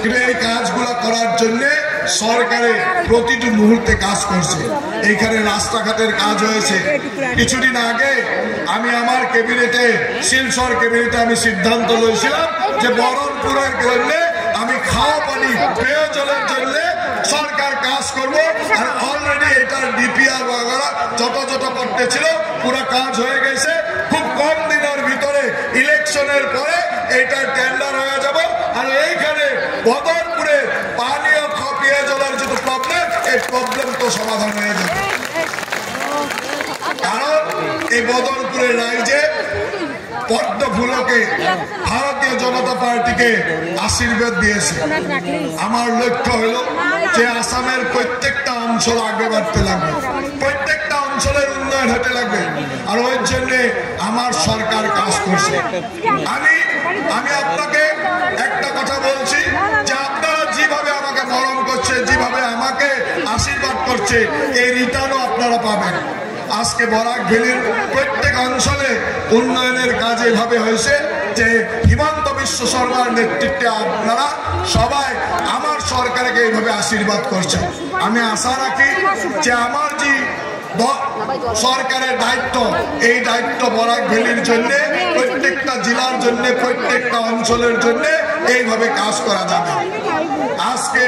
কিন্তু এই কাজগুলো করার জন্য সরকারে প্রতিটি মুহূর্তে কাজ করছে। এইখানে রাস্তাঘাটের কাজ হয়েছে। কিছুদিন আগে আমি আমার ক্যাবিনেটে, শিলচর ক্যাবিনেটে আমি সিদ্ধান্ত লইছিলাম যে বহরমপুরের জন্য আমি খাওয়া পানি, পেয় জলের জন্য সরকার কাজ করব। আর অলরেডি এটার ডিপিআর বাগারা যত করতে ছিল পুরো কাজ হয়ে গেছে। খুব কম দিনের ভিতরে ইলেকশনের পরে এটা টেন্ডার হয়ে যাবে। আর এইখানে বদরপুরে পানি ও পেয় জলের যে প্রবলেম, এই প্রবলেম তো সমাধান হয়ে যাবে। কারণ এই বদরপুরের রাজ্যে পদ্ম ফুলকে ভারতীয় জনতা পার্টিকে আশীর্বাদ দিয়েছে। আমার লক্ষ্য হলো যে আসামের প্রত্যেকটা অঞ্চল আগে বাড়তে লাগবে, প্রত্যেকটা অঞ্চলের উন্নয়ন হতে লাগবে। আর ওই জন্য আমার সরকার কাজ করছে। আমি আপনাকে একটা কথা বলছি যে আপনারা যেভাবে আমাকে মরণ করছে, যেভাবে আমাকে আশীর্বাদ করছে, এই রিটার্নও আপনারা পাবেন। আজকে বরাক ভ্যালির প্রত্যেক অঞ্চলে উন্নয়নের কাজ এভাবে হয়েছে যে হিমন্ত বিশ্ব শর্মার নেতৃত্বে আপনারা সবাই আমার সরকারকে এইভাবে আশীর্বাদ করছেন। আমি আশা রাখি যে আমার যে সরকারের দায়িত্ব, এই দায়িত্ব বরাক ভ্যালির জন্য, প্রত্যেকটা জেলার জন্য, প্রত্যেকটা অঞ্চলের জন্য এইভাবে কাজ করা যাবে। আজকে